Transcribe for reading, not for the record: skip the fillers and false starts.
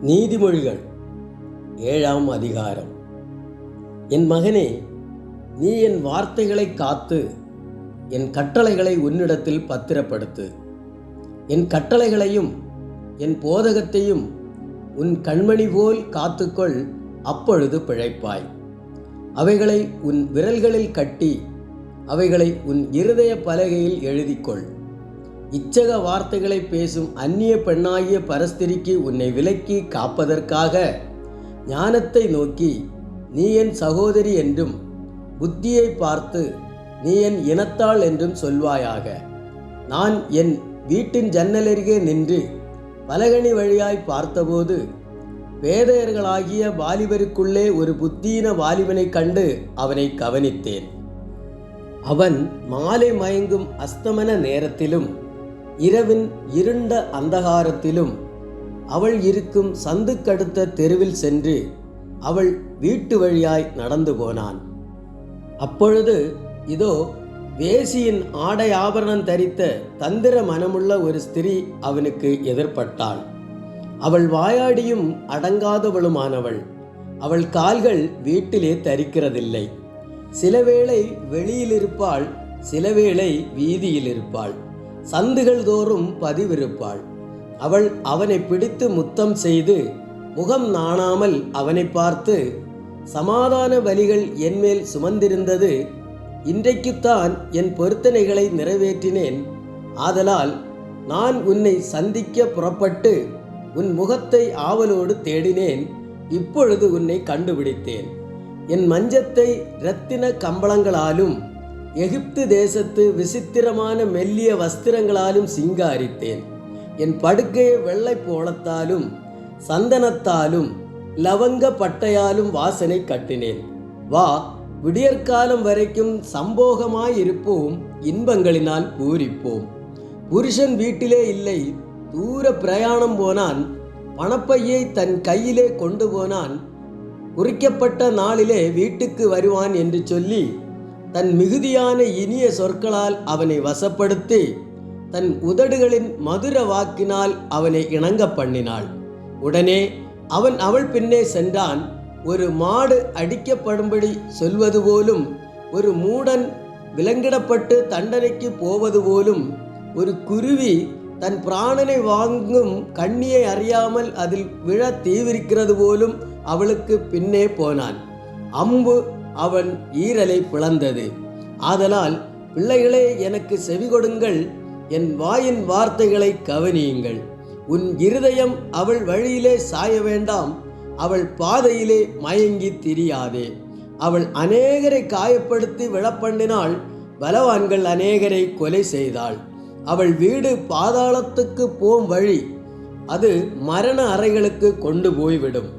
நீதிமொழிகள் 7ஆம் அதிகாரம். என் மகனே, நீ என் வார்த்தைகளை காத்து என் கட்டளைகளை உன்னிடத்தில் பத்திரப்படுத்து. என் கட்டளைகளையும் என் போதகத்தையும் உன் கண்மணி போல் காத்துக்கொள், அப்பொழுது பிழைப்பாய். அவைகளை உன் விரல்களில் கட்டி அவைகளை உன் இருதய பலகையில் எழுதிக்கொள். இச்சக வார்த்தைகளை பேசும் அந்நிய பெண்ணாகிய பரஸ்திரிக்கு உன்னை விலக்கி காப்பதற்காக ஞானத்தை நோக்கி நீ என் சகோதரி என்றும், புத்தியை பார்த்து நீ என் இனத்தாள் என்றும் சொல்வாயாக. நான் என் வீட்டின் ஜன்னலருகே நின்று பலகணி வழியாய் பார்த்தபோது பேதையர்களாகிய வாலிபருக்குள்ளே ஒரு புத்தீன வாலிபனை கண்டு அவனை கவனித்தேன். அவன் மாலை மயங்கும் அஸ்தமன நேரத்திலும் இரவின் இருண்ட அந்தகாரத்திலும் அவள் இருக்கும் சந்துக்கடுத்த தெருவில் சென்று அவள் வீட்டு வழியாய் நடந்து போனான். அப்பொழுது இதோ, வேசியின் ஆடை ஆபரணம் தரித்த தந்திர மனமுள்ள ஒரு ஸ்திரீ அவனுக்கு எதிர்பட்டாள். அவள் வாயாடியும் அடங்காதவளுமானவள். அவள் கால்கள் வீட்டிலே தரிக்கிறதில்லை. சிலவேளை வெளியில் இருப்பாள், சிலவேளை வீதியில் இருப்பாள், சந்துகள் தோறும் பதிவிருப்பாள். அவள் அவனை பிடித்து முத்தம் செய்து முகம் நாணாமல் அவனை பார்த்து, சமாதான பலிகள் என்மேல் சுமந்திருந்தது, இன்றைக்குத்தான் என் பொருத்தனைகளை நிறைவேற்றினேன். ஆதலால் நான் உன்னை சந்திக்க புறப்பட்டு உன் முகத்தை ஆவலோடு தேடினேன். இப்பொழுது உன்னை கண்டுபிடித்தேன். என் மஞ்சத்தை இரத்தின கம்பளங்களாலும் எகிப்து தேசத்து விசித்திரமான மெல்லிய வஸ்திரங்களாலும் சிங்காரித்தேன். என் படுக்கையை வெள்ளை போளத்தாலும் சந்தனத்தாலும் லவங்க பட்டையாலும் வாசனை கட்டினேன். வா, விடியற்காலம் வரைக்கும் சம்போகமாயிருப்போம், இன்பங்களினால் பூரிப்போம். புருஷன் வீட்டிலே இல்லை, தூர பிரயாணம் போனான், பணப்பையை தன் கையிலே கொண்டு போனான், குறிக்கப்பட்ட நாளிலே வீட்டுக்கு வருவான் என்று சொல்லி தன் மிகுதியான இனிய சொற்களால் அவனை வசப்படுத்தி தன் உதடுகளின் மதுர வாக்கினால் அவனை இணங்க பண்ணினாள். உடனே அவன் அவள் பின்னே சென்றான். ஒரு மாடு அடிக்கப்படும்படி சொல்வது போலும், ஒரு மூடன் விலங்கிடப்பட்டு தண்டனைக்கு போவது போலும், ஒரு குருவி தன் பிராணனை வாங்கும் கண்ணியை அறியாமல் அதில் விழ தீவிரிக்கிறது போலும் அவளுக்கு பின்னே போனான். அம்பு அவன் ஈரலை பிளந்தது. ஆதலால் பிள்ளைகளே, எனக்கு செவி கொடுங்கள், என் வாயின் வார்த்தைகளை கவனியுங்கள். உன் இருதயம் அவள் வழியிலே சாய வேண்டாம், அவள் பாதையிலே மயங்கி திரியாதே. அவள் அநேகரை காயப்படுத்தி விழப்பண்ணினாள், பலவான்கள் அநேகரை கொலை செய்தாள். அவள் வீடு பாதாளத்துக்கு போம் வழி, அது மரண அறைகளுக்கு கொண்டு போய்விடும்.